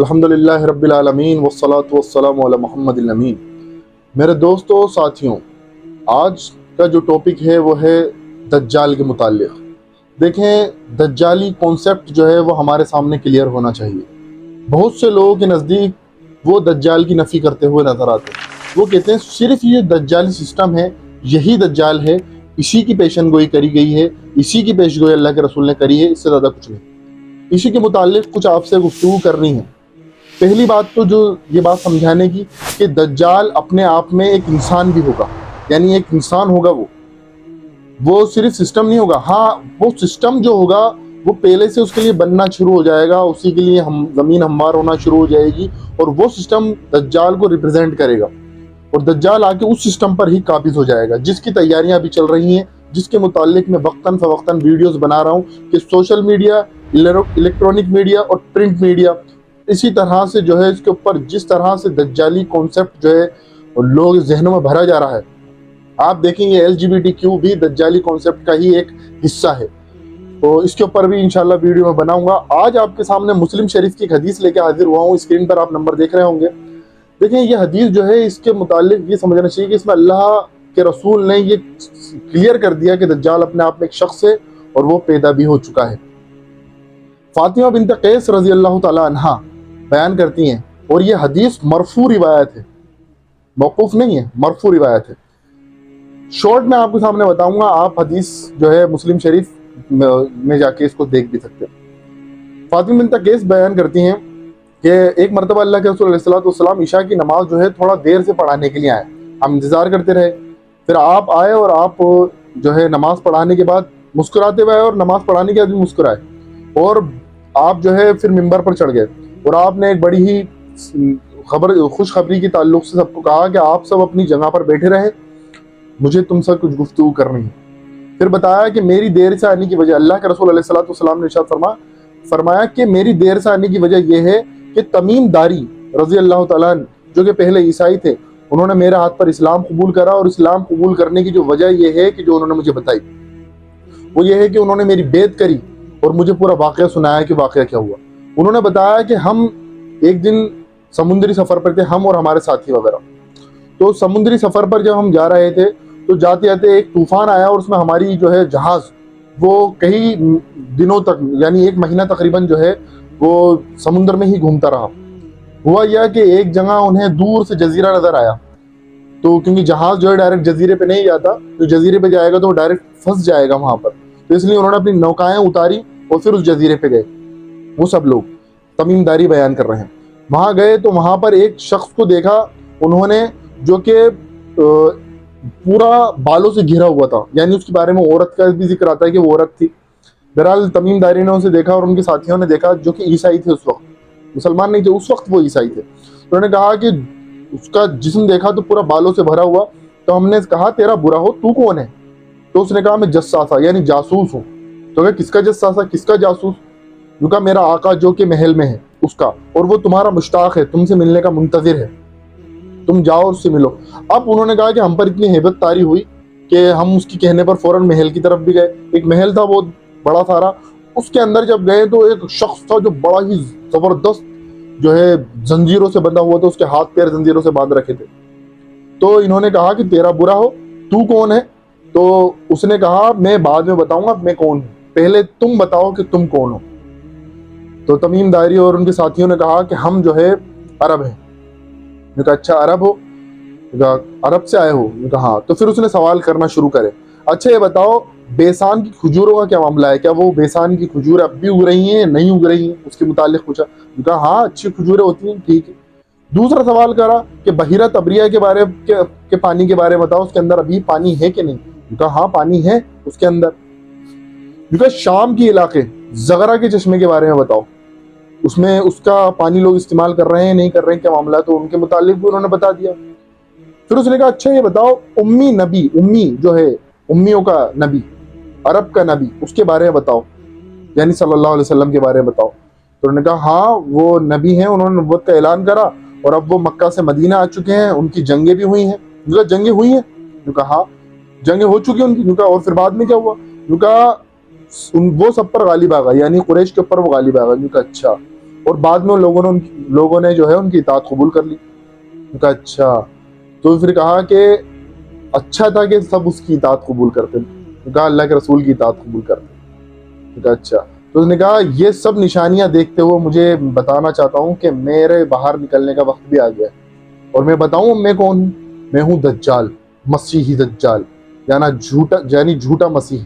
الحمدللہ رب العالمین والصلاة والسلام علی محمد الامین۔ میرے دوستوں ساتھیوں، آج کا جو ٹاپک ہے وہ ہے دجال کے متعلق۔ دیکھیں، دجالی کانسیپٹ جو ہے وہ ہمارے سامنے کلیئر ہونا چاہیے۔ بہت سے لوگوں کے نزدیک وہ دجال کی نفی کرتے ہوئے نظر آتے ہیں۔ وہ کہتے ہیں صرف یہ دجالی سسٹم ہے، یہی دجال ہے، اسی کی پیشن گوئی کری گئی ہے، اسی کی پیش گوئی اللہ کے رسول نے کری ہے، اس سے زیادہ کچھ نہیں۔ اسی کے متعلق کچھ آپ سے گفتگو کرنی ہے۔ پہلی بات تو جو یہ بات سمجھانے کی کہ دجال اپنے آپ میں ایک انسان بھی ہوگا، یعنی ایک انسان ہوگا، وہ صرف سسٹم نہیں ہوگا۔ ہاں، وہ سسٹم جو ہوگا وہ پہلے سے اس کے لیے بننا شروع ہو جائے گا، اسی کے لیے زمین ہموار ہونا شروع ہو جائے گی، اور وہ سسٹم دجال کو ریپرزینٹ کرے گا، اور دجال آ کے اس سسٹم پر ہی قابض ہو جائے گا، جس کی تیاریاں ابھی چل رہی ہیں، جس کے متعلق میں وقتاً فوقتاً ویڈیوز بنا رہا ہوں کہ سوشل میڈیا، الیکٹرانک میڈیا اور پرنٹ میڈیا اسی طرح سے جو ہے اس کے اوپر جس طرح سے دجالی کانسیپٹ جو ہے لوگ ذہنوں میں بھرا جا رہا ہے۔ آپ دیکھیں یہ LGBTQ بھی دجالی کانسیپٹ کا ہی ایک حصہ ہے، تو اس کے اوپر بھی انشاءاللہ ویڈیو میں بناؤں گا۔ آج آپ کے سامنے مسلم شریف کی ایک حدیث لے کے حاضر ہوا ہوں، اسکرین پر آپ نمبر دیکھ رہے ہوں گے۔ دیکھیں یہ حدیث جو ہے اس کے متعلق یہ سمجھنا چاہیے کہ اس میں اللہ کے رسول نے یہ کلیئر کر دیا کہ دجال اپنے آپ میں ایک شخص ہے اور وہ پیدا بھی ہو چکا ہے۔ فاطمہ بنت قیس رضی اللہ تعالی عنہا بیان کرتی ہیں، اور یہ حدیث مرفوع روایت ہے، موقوف نہیں ہے، مرفوع روایت ہے۔ شارٹ میں آپ کے سامنے بتاؤں گا، آپ حدیث جو ہے مسلم شریف میں جا کے اس کو دیکھ بھی سکتے ہیں۔ فاطمہ بنت قیس بیان کرتی ہیں کہ ایک مرتبہ اللہ کے رسول علیہ الصلوۃ والسلام عشاء کی نماز جو ہے تھوڑا دیر سے پڑھانے کے لیے آئے، ہم انتظار کرتے رہے، پھر آپ آئے اور آپ جو ہے نماز پڑھانے کے بعد مسکراتے ہوئے آئے، اور نماز پڑھانے کے بعد بھی مسکرائے، اور آپ جو ہے پھر ممبر پر چڑھ گئے، اور آپ نے ایک بڑی ہی خوشخبری کے تعلق سے سب کو کہا کہ آپ سب اپنی جگہ پر بیٹھے رہیں، مجھے تم سے کچھ گفتگو کرنی ہے۔ پھر بتایا کہ میری دیر سے آنے کی وجہ، اللہ کے رسول علیہ الصلوۃ والسلام نے ارشاد فرمایا کہ میری دیر سے آنے کی وجہ یہ ہے کہ تمیم داری رضی اللہ تعالیٰ عنہ جو کہ پہلے عیسائی تھے، انہوں نے میرے ہاتھ پر اسلام قبول کرا، اور اسلام قبول کرنے کی جو وجہ یہ ہے کہ جو انہوں نے مجھے بتائی وہ یہ ہے کہ انہوں نے میری بیعت کری اور مجھے پورا واقعہ سنایا کہ واقعہ کیا ہوا۔ انہوں نے بتایا کہ ہم ایک دن سمندری سفر پر تھے، ہم اور ہمارے ساتھی وغیرہ، تو سمندری سفر پر جب ہم جا رہے تھے تو جاتے جاتے ایک طوفان آیا، اور اس میں ہماری جو ہے جہاز وہ کئی دنوں تک، یعنی ایک مہینہ تقریباً جو ہے وہ سمندر میں ہی گھومتا رہا۔ ہوا یہ کہ ایک جگہ انہیں دور سے جزیرہ نظر آیا، تو کیونکہ جہاز جو ہے ڈائریکٹ جزیرے پہ نہیں جاتا، تو جزیرے پہ جائے گا تو ڈائریکٹ پھنس جائے گا وہاں پر، تو اس لیے انہوں نے اپنی نوکائیں اتاری اور پھر اس جزیرے پہ گئے۔ وہ سب لوگ تمیم داری بیان کر رہے ہیں، وہاں گئے تو وہاں پر ایک شخص کو دیکھا انہوں نے، جو کہ پورا بالوں سے گھرا ہوا تھا، یعنی اس کے بارے میں عورت کا بھی ذکر آتا ہے کہ وہ عورت تھی۔ بہرحال تمیم داری نے اسے دیکھا، اور ان کے ساتھیوں نے دیکھا، جو کہ عیسائی تھے، اس وقت مسلمان نہیں تھے، اس وقت وہ عیسائی تھے۔ انہوں نے کہا کہ اس کا جسم دیکھا تو پورا بالوں سے بھرا ہوا، تو ہم نے کہا تیرا برا ہو، تو کون ہے؟ تو اس نے کہا میں جساسا یعنی جاسوس ہوں۔ تو کہ کس کا جساسا، کس کا جاسوس؟ جو کہا میرا آقا جو کہ محل میں ہے اس کا، اور وہ تمہارا مشتاق ہے، تم سے ملنے کا منتظر ہے، تم جاؤ اس سے ملو۔ اب انہوں نے کہا کہ ہم پر اتنی ہیبت طاری ہوئی کہ ہم اس کی کہنے پر فوراً محل کی طرف بھی گئے۔ ایک محل تھا بہت بڑا سارا، اس کے اندر جب گئے تو ایک شخص تھا جو بڑا ہی زبردست جو ہے زنجیروں سے بندھا ہوا تھا، اس کے ہاتھ پیر زنجیروں سے باندھ رکھے تھے۔ تو انہوں نے کہا کہ تیرا برا ہو، تو کون ہے؟ تو اس نے کہا میں بعد میں بتاؤں گا میں کون ہوں، پہلے تم بتاؤ کہ تم کون ہو۔ تو تمیم داری اور ان کے ساتھیوں نے کہا کہ ہم جو ہے عرب ہیں۔ نے کہا اچھا عرب ہو؟ کہا عرب سے آئے ہو؟ نے کہا ہاں۔ تو پھر اس نے سوال کرنا شروع کرے، اچھا یہ بتاؤ بیسان کی کھجوروں کا کیا معاملہ ہے، کیا وہ بیسان کی کھجوریں اب بھی اگ رہی ہیں نہیں اگ رہی ہیں؟ اس کے متعلق پوچھا، کہا ہاں اچھی کھجوریں ہوتی ہیں، ٹھیک ہے۔ دوسرا سوال کرا کہ بحیرہ تبریہ کے بارے کے پانی کے بارے میں بتاؤ، اس کے اندر ابھی پانی ہے کہ نہیں؟ کہا ہاں پانی ہے اس کے اندر۔ کہا شام کی علاقے زغرہ کے چشمے کے بارے میں بتاؤ، اس میں اس کا پانی لوگ استعمال کر رہے ہیں نہیں کر رہے ہیں، کیا معاملہ ہے؟ تو ان کے متعلق بھی انہوں نے بتا دیا۔ پھر اس نے کہا اچھا یہ بتاؤ امی نبی، امی جو ہے امیوں کا نبی، عرب کا نبی، اس کے بارے میں بتاؤ، یعنی صلی اللہ علیہ وسلم کے بارے میں بتاؤ۔ تو انہوں نے کہا ہاں وہ نبی ہیں، انہوں نے نبوت کا اعلان کرا، اور اب وہ مکہ سے مدینہ آ چکے ہیں، ان کی جنگیں بھی ہوئی ہیں۔ کہا جنگیں ہوئی ہیں؟ کہا ہاں جنگیں ہو چکی ہیں ان کی۔ کہا اور پھر بعد میں کیا ہوا؟ کہا وہ سب پر غالب آ گئے، یعنی قریش کے اوپر وہ غالب آ گئے۔ کہا اچھا اور بعد میں لوگوں نے جو ہے ان کی اطاعت قبول کر لی۔ کہا اچھا، تو پھر کہا کہ اچھا تھا کہ سب اس کی اطاعت قبول کرتے، کہا اللہ کے رسول کی اطاعت قبول کرتے۔ کہا اچھا، تو اس نے کہا یہ سب نشانیاں دیکھتے ہوئے مجھے بتانا چاہتا ہوں کہ میرے باہر نکلنے کا وقت بھی آ گیا ہے، اور میں بتاؤں میں کون ہوں؟ میں ہوں دجال، مسیحی دجال، یعنی جھوٹا مسیح،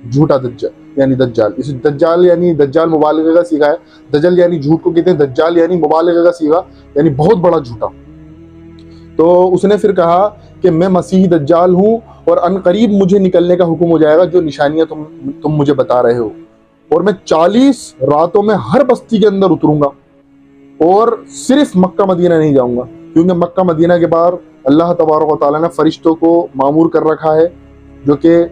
جھوٹا دجال یعنی دجال۔ اس دجال یعنی دجال مبالغہ کا صیغہ ہے، دجل یعنی جھوٹ کو کہتے ہیں، دجال یعنی مبالغہ کا صیغہ یعنی بہت بڑا جھوٹا۔ تو اس نے پھر کہا کہ میں مسیحی دجال ہوں، اور ان قریب مجھے نکلنے کا حکم ہو جائے گا جو نشانیاں تم مجھے بتا رہے ہو، اور میں 40 راتوں میں ہر بستی کے اندر اتروں گا، اور صرف مکہ مدینہ نہیں جاؤں گا، کیونکہ مکہ مدینہ کے باہر اللہ تبارک و تعالیٰ نے فرشتوں کو معمور کر رکھا ہے جو کہ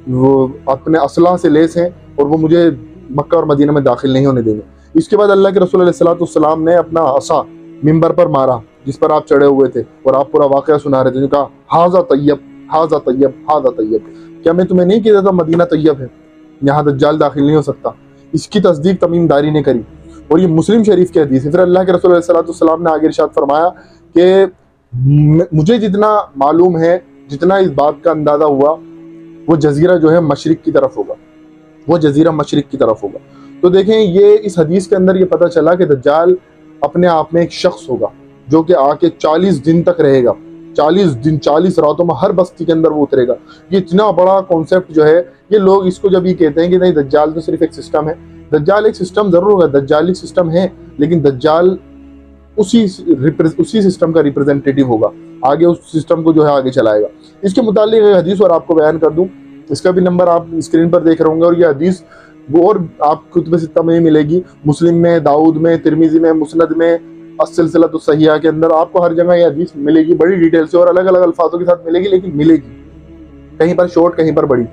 وہ اپنے اسلحہ سے لیس ہیں، اور وہ مجھے مکہ اور مدینہ میں داخل نہیں ہونے دیں گے۔ اس کے بعد اللہ کے رسول علیہ السلام نے اپنا عصا ممبر پر مارا جس پر آپ چڑھے ہوئے تھے، اور آپ پورا واقعہ سنا رہے تھے، جو کہا ہاذا طیب، ہاذا طیب، ہاذا طیب، کیا میں تمہیں نہیں کہتا تھا مدینہ طیب ہے، یہاں دجال داخل نہیں ہو سکتا؟ اس کی تصدیق تمیم داری نے کری، اور یہ مسلم شریف کی حدیث ہے۔ پھر اللہ کے رسول علیہ السلام نے آگے ارشاد فرمایا کہ مجھے جتنا معلوم ہے، جتنا اس بات کا اندازہ ہوا، وہ جزیرہ جو ہے مشرق کی طرف ہوگا، وہ جزیرہ مشرق کی طرف ہوگا۔ تو دیکھیں یہ اس حدیث کے اندر یہ پتہ چلا کہ دجال اپنے آپ میں ایک شخص ہوگا جو کہ آ کے 40 دن تک رہے گا، 40 دن 40 راتوں میں ہر بستی کے اندر وہ اترے گا۔ یہ اتنا بڑا کانسیپٹ جو ہے، یہ لوگ اس کو جب یہ کہتے ہیں کہ نہیں دجال تو صرف ایک سسٹم ہے، دجال ایک سسٹم ضرور ہوگا، دجال ایک سسٹم ہے، لیکن دجال اسی سسٹم کا ریپرزینٹیٹیو ہوگا، آگے اس سسٹم کو جو ہے آگے چلائے گا۔ اس کے متعلق ایک حدیث اور آپ کو بیان کر دوں، اس کا بھی نمبر آپ اسکرین پر دیکھ رہے ہوں گے، اور یہ حدیث وہ اور آپ کتب ستہ میں ملے گی، مسلم میں، داؤد میں، ترمذی میں، مسند میں، السلسلۃ الصحیحہ کے اندر آپ کو ہر جگہ یہ حدیث ملے گی، بڑی ڈیٹیل سے اور الگ الگ الفاظوں کے ساتھ ملے گی، لیکن ملے گی، کہیں پر شارٹ کہیں پر بڑی۔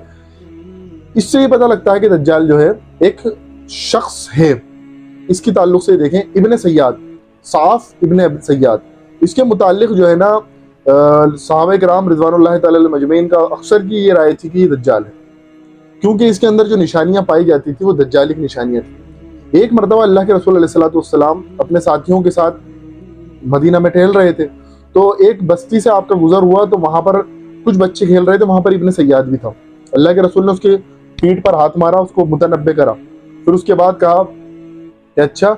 اس سے یہ پتہ لگتا ہے کہ دجال جو ہے ایک شخص ہے۔ اس کی تعلق سے دیکھیں ابن سیاد، صاف ابن سیاد، اس کے متعلق جو ہے نا صحابہ کرام رضوان اللہ تعالی علیہم اجمعین کا اکثر کی یہ رائے تھی کہ یہ دجال ہے، کیونکہ اس کے اندر جو نشانیاں پائی جاتی تھی وہ دجال کی نشانیاں تھیں۔ ایک مرتبہ اللہ کے رسول علیہ السلام اپنے ساتھیوں کے ساتھ مدینہ میں ٹہل رہے تھے، تو ایک بستی سے آپ کا گزر ہوا، تو وہاں پر کچھ بچے کھیل رہے تھے، وہاں پر ابن سیاد بھی تھا۔ اللہ کے رسول نے اس کے پیٹھ پر ہاتھ مارا، اس کو متنبع کرا، پھر اس کے بعد کہا کہ اچھا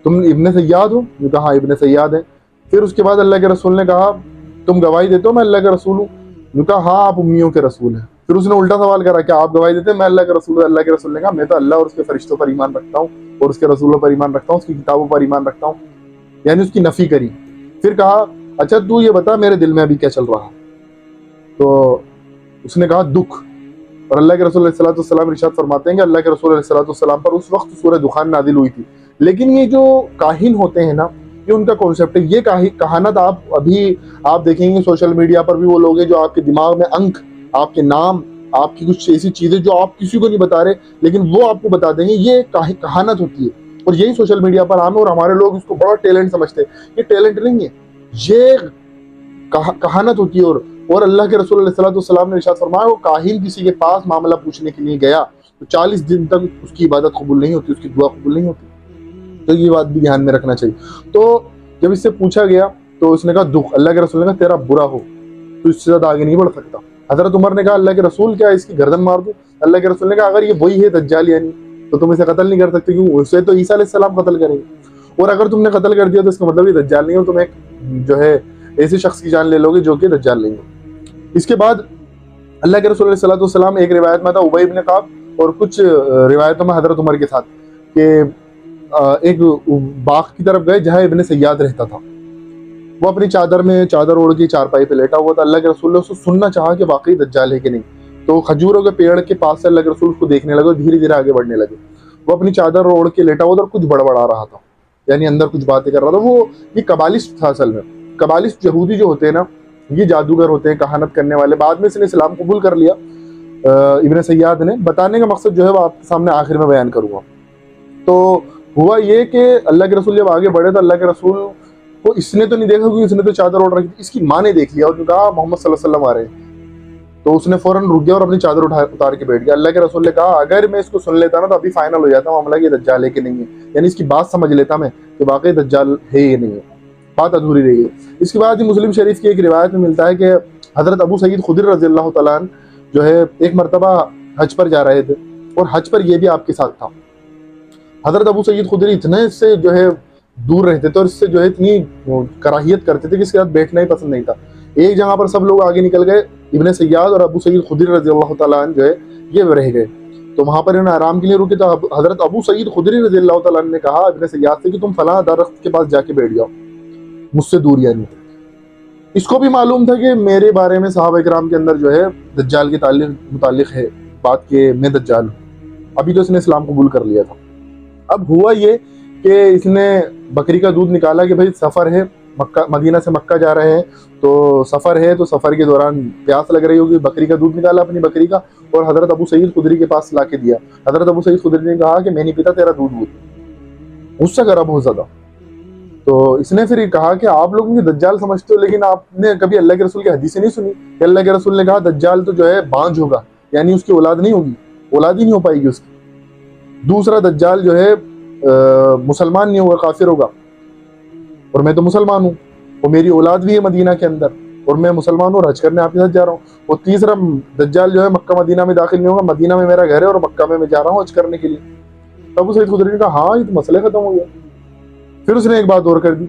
تم ابن سیاد ہو؟ نے کہا ہاں ابن سیاد ہے۔ پھر اس کے بعد اللہ کے رسول نے کہا تم گواہی دیتے ہو میں اللہ کا رسول ہوں؟ نے کہا ہاں آپ امیوں کے رسول ہیں۔ پھر اس نے الٹا سوال کرا کہ آپ گواہی دیتے ہیں میں اللہ کا رسول ہوں؟ اللہ کے رسول نے کہا میں تو اللہ اور اس کے فرشتوں پر ایمان رکھتا ہوں، اور اس کے رسولوں پر ایمان رکھتا ہوں، اس کی کتابوں پر ایمان رکھتا ہوں، یعنی اس کی نفی کری۔ پھر کہا اچھا تو یہ بتا میرے دل میں ابھی کیا چل رہا ہے؟ تو اس نے کہا دکھ۔ اور اللہ کے رسول علیہ السلام ارشاد فرماتے ہیں کہ اللہ کے رسول علیہ السلام پر اس وقت سورہ دخان نازل ہوئی تھی۔ لیکن یہ جو کاہن ہوتے ہیں نا، یہ ان کا کانسیپٹ ہے، یہ کہانت آپ دیکھیں گے سوشل میڈیا پر بھی وہ لوگ ہیں جو آپ کے دماغ میں انک، آپ کے نام، آپ کی کچھ ایسی چیزیں جو آپ کسی کو نہیں بتا رہے لیکن وہ آپ کو بتا دیں گے، یہ کہانت ہوتی ہے، اور یہی سوشل میڈیا پر عام ہے، اور ہمارے لوگ اس کو بڑا ٹیلنٹ سمجھتے ہیں۔ یہ ٹیلنٹ نہیں ہے، یہ کہانت ہوتی ہے۔ اور اللہ کے رسول علیہ السلام نے ارشاد فرمایا وہ کاہن کسی کے پاس معاملہ پوچھنے کے لیے گیا تو 40 دن تک اس کی عبادت قبول نہیں ہوتی، اس کی دعا قبول نہیں ہوتی۔ تو یہ بات بھی دھیان میں رکھنا چاہیے۔ تو جب اس سے پوچھا گیا تو اس نے کہا دکھ۔ اللہ کے رسول نے کہا تیرا برا ہو، تو اس سے زیادہ آگے نہیں بڑھ سکتا۔ حضرت عمر نے کہا اللہ کے رسول کیا اس کی گردن مار دوں؟ اللہ کے رسول نے کہا اگر یہ وہی ہے دجال یعنی تو تم اسے قتل نہیں کر سکتے، کیوں اسے تو عیسیٰ علیہ السلام قتل کریں گے، اور اگر تم نے قتل کر دیا تو اس کا مطلب یہ دجال نہیں ہو، تم ایک جو ہے ایسے شخص کی جان لے لو گے جو کہ دجال نہیں ہو۔ اس کے بعد اللہ کے رسول علیہ السلام ایک روایت میں تھا ابی بن کعب، اور کچھ روایتوں میں حضرت عمر کے ساتھ، کہ ایک باغ کی طرف گئے جہاں ابن سیاد رہتا تھا۔ وہ اپنی چادر اوڑھ کے چارپائی پہ لیٹا ہوا تھا۔ اللہ کے رسول نے اس کو سننا چاہا کہ واقعی دجال ہے کہ نہیں، تو کھجوروں کے پیڑ کے پاس سے اللہ کے رسول اس کو دیکھنے لگے، دھیرے دھیرے آگے بڑھنے لگے۔ وہ اپنی چادر اوڑھ کے لیٹا ہوا تھا اور کچھ بڑبڑا رہا تھا، یعنی اندر کچھ باتیں کر رہا تھا۔ وہ یہ قبالسٹ تھا اصل میں۔ قبالسٹ یہودی جو ہوتے ہیں نا، یہ جادوگر ہوتے ہیں، کہانت کرنے والے۔ بعد میں اس نے اسلام قبول کر لیا ابن سیاد نے۔ بتانے کا مقصد جو ہے وہ آپ کے سامنے آخر میں بیان کروں گا۔ تو ہوا یہ کہ اللہ کے رسول جب آگے بڑھے تو اللہ کے رسول کو اس نے تو نہیں دیکھا کیونکہ اس نے تو چادر اوڑھ رکھی تھی، اس کی ماں نے دیکھ لیا اور کہا محمد صلی اللہ علیہ وسلم آ رہے ہیں۔ تو اس نے فوراً رک گیا اور اپنی چادر اتار کے بیٹھ گیا. اللہ کے رسول نے کہا اگر میں اس کو سن لیتا نا تو ابھی فائنل ہو جاتا معاملہ کہ دجال ہے کہ نہیں ہے, یعنی اس کی بات سمجھ لیتا میں کہ واقعی دجال ہے یا نہیں ہے, بات ادھوری رہی ہے. اس کے بعد مسلم شریف کی ایک روایت میں ملتا ہے کہ حضرت ابو سعید خدری رضی اللہ تعالیٰ عنہ جو ہے ایک مرتبہ حج پر جا رہے تھے, اور حج پر یہ بھی آپ کے ساتھ تھا. حضرت ابو سعید خدری اتنے اس سے جو ہے دور رہتے تھے اور اس سے جو ہے اتنی کراہیت کرتے تھے کہ اس کے ساتھ بیٹھنا ہی پسند نہیں تھا. ایک جگہ پر سب لوگ آگے نکل گئے, ابن سیاد اور ابو سعید خدری رضی اللہ تعالیٰ عنہ جو ہے یہ رہ گئے. تو وہاں پر انہیں آرام کے لیے رکے, تو حضرت ابو سعید خدری رضی اللہ تعالیٰ عنہ نے کہا ابن سیاد سے کہ تم فلاں درخت کے پاس جا کے بیٹھ جاؤ, مجھ سے دور یعنی. اس کو بھی معلوم تھا کہ میرے بارے میں صحابہ کرام کے اندر جو ہے دجال کے متعلق ہے بات کہ میں دجال ہوں. ابھی تو اس نے اسلام قبول کر لیا تھا. اب ہوا یہ کہ اس نے بکری کا دودھ نکالا کہ بھائی سفر ہے, مدینہ سے مکہ جا رہے ہیں, تو سفر ہے, تو سفر کے دوران پیاس لگ رہی ہوگی, بکری کا دودھ نکالا اپنی بکری کا اور حضرت ابو سعید خدری کے پاس لا کے دیا. حضرت ابو سعید خدری نے کہا کہ میں نہیں پیتا تیرا دودھ وودھ, اس سے گرم بہت زیادہ. تو اس نے پھر کہا کہ آپ لوگ مجھے دجال سمجھتے ہو, لیکن آپ نے کبھی اللہ کے رسول کی حدیثیں نہیں سنی کہ اللہ کے رسول نے کہا دجال تو جو ہے بانج ہوگا, یعنی اس کی اولاد نہیں ہوگی, اولاد ہی نہیں ہو پائے گی اس کی. دوسرا دجال جو ہے مسلمان نہیں ہوگا, کافر ہوگا, اور میں تو مسلمان ہوں, اور میری اولاد بھی ہے مدینہ کے اندر, اور میں مسلمان ہوں اور حج کرنے آپ کے ساتھ جا رہا ہوں. اور تیسرا دجال جو ہے مکہ مدینہ میں داخل نہیں ہوگا, مدینہ میں میرا گھر ہے اور مکہ میں جا رہا ہوں حج کرنے کے لیے. ابو سعید خدری نے کہا ہاں یہ تو مسئلہ ختم ہو گیا. پھر اس نے ایک بات اور کر دی,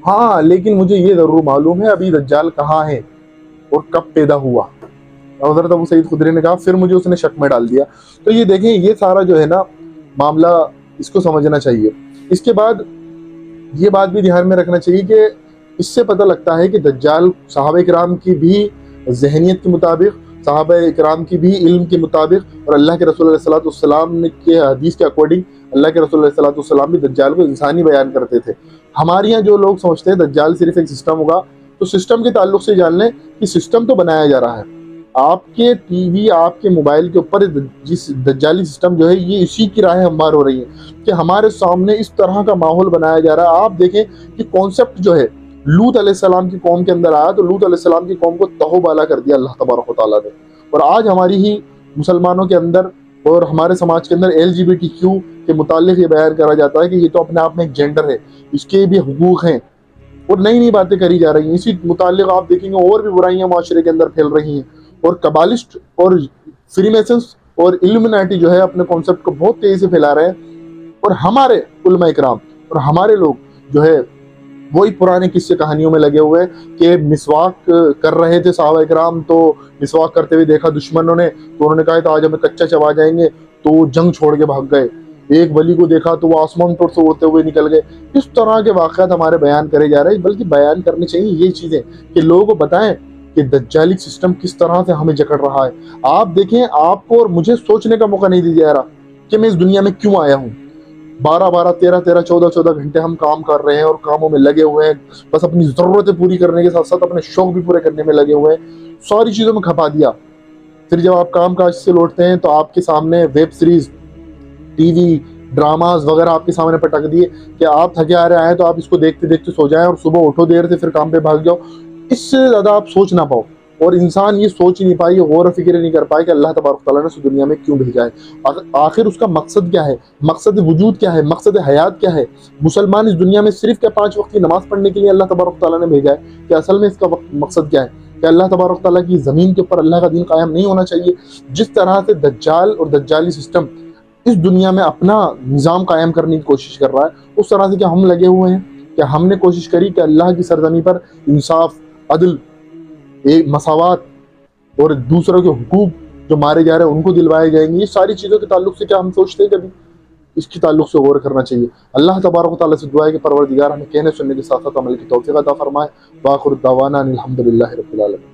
ہاں لیکن مجھے یہ ضرور معلوم ہے ابھی دجال کہاں ہے اور کب پیدا ہوا. حضرت ابو سعید خدری نے کہا, پھر مجھے اس نے شک میں ڈال دیا. تو یہ دیکھیں یہ سارا جو ہے نا معاملہ اس کو سمجھنا چاہیے. اس کے بعد یہ بات بھی دھیان میں رکھنا چاہیے کہ اس سے پتہ لگتا ہے کہ دجال صحابہ کرام کی بھی ذہنیت کے مطابق, صحابہ کرام کی بھی علم کے مطابق, اور اللہ کے رسول علیہ السلام کے حدیث کے اکارڈنگ اللہ کے رسول علیہ السلام بھی دجال کو انسانی بیان کرتے تھے. ہمارے یہاں جو لوگ سمجھتے ہیں دجال صرف ایک سسٹم ہوگا, تو سسٹم کے تعلق سے جان لیں کہ سسٹم تو بنایا جا رہا ہے. آپ کے ٹی وی, آپ کے موبائل کے اوپر جس دجالی سسٹم جو ہے یہ اسی کی راہیں ہموار ہو رہی ہیں کہ ہمارے سامنے اس طرح کا ماحول بنایا جا رہا ہے. آپ دیکھیں کہ کانسیپٹ جو ہے لوط علیہ السلام کی قوم کے اندر آیا, تو لوط علیہ السلام کی قوم کو تہو بالا کر دیا اللہ تبارک و تعالیٰ نے. اور آج ہماری ہی مسلمانوں کے اندر اور ہمارے سماج کے اندر LGBTQ کے متعلق یہ بیان کرا جاتا ہے کہ یہ تو اپنے آپ میں ایک جینڈر ہے, اس کے بھی حقوق ہیں, اور نئی نئی باتیں کری جا رہی ہیں. اسی متعلق آپ دیکھیں گے اور بھی برائیاں معاشرے کے اندر پھیل رہی ہیں, اور کبالسٹ اور فری میسنس اور الومناٹی جو ہے اپنے کانسیپٹ کو بہت تیزی سے پھیلا رہے ہیں. اور ہمارے علماء کرام اور ہمارے لوگ جو ہے وہی پرانے قصے کہانیوں میں لگے ہوئے کہ مسواک کر رہے تھے صحابہ کرام, تو مسواک کرتے ہوئے دیکھا دشمنوں نے, تو انہوں نے کہا تو آج ہمیں کچا چبا جائیں گے, تو وہ جنگ چھوڑ کے بھاگ گئے. ایک ولی کو دیکھا تو وہ آسمان پر سے اڑتے ہوئے نکل گئے. اس طرح کے واقعات ہمارے بیان کرے جا رہے ہیں, بلکہ بیان کرنے چاہیے یہ چیزیں کہ لوگوں کو بتائیں کہ دجالی سسٹم کس طرح سے ہمیں جکڑ رہا ہے. آپ دیکھیں, آپ کو اور مجھے سوچنے کا موقع نہیں دیا جا رہا کہ میں اس دنیا میں کیوں آیا ہوں. 12 13 14 گھنٹے ہم کام کر رہے ہیں اور کاموں میں لگے ہوئے ہیں, بس اپنی ضرورتیں پوری کرنے کے ساتھ ساتھ اپنے شوق بھی پورے کرنے میں لگے ہوئے ہیں, ساری چیزوں میں کھپا دیا. پھر جب آپ کام کاج سے لوٹتے ہیں تو آپ کے سامنے web series, T V dramas وغیرہ آپ کے سامنے پٹک دیے کہ آپ تھکے آ رہے آئے تو آپ اس کو دیکھتے دیکھتے سو جائیں, اور صبح اٹھو دیر سے پھر کام پہ بھاگ جاؤ. اس سے زیادہ آپ سوچ نہ پاؤ, اور انسان یہ سوچ ہی نہیں پائے, یہ غور و فکر نہیں کر پائے کہ اللہ تبارک تعالیٰ نے اس دنیا میں کیوں بھیجا ہے, آخر اس کا مقصد کیا ہے, مقصد وجود کیا ہے, مقصد حیات کیا ہے. مسلمان اس دنیا میں صرف کیا 5 وقت کی نماز پڑھنے کے لیے اللہ تبارک تعالیٰ نے بھیجا ہے, کہ اصل میں اس کا مقصد کیا ہے کہ اللہ تبارک تعالیٰ کی زمین کے اوپر اللہ کا دین قائم نہیں ہونا چاہیے. جس طرح سے دجال اور دجالی سسٹم اس دنیا میں اپنا نظام قائم کرنے کی کوشش کر رہا ہے, اس طرح سے کہ ہم لگے ہوئے ہیں کہ ہم نے کوشش کری کہ اللہ کی سرزمین پر انصاف, عدل, ایک مساوات اور دوسروں کے حقوق جو مارے جا رہے ہیں ان کو دلوائے جائیں گے. یہ ساری چیزوں کے تعلق سے کیا ہم سوچتے ہیں کبھی؟ اس کے تعلق سے غور کرنا چاہیے. اللہ تبارک و تعالیٰ سے دعا ہے کہ پروردگار ہمیں کہنے سننے کے ساتھ ساتھ عمل کی توفیق عطا فرمائے. وآخر دعوانا الحمدللہ رب العالمین.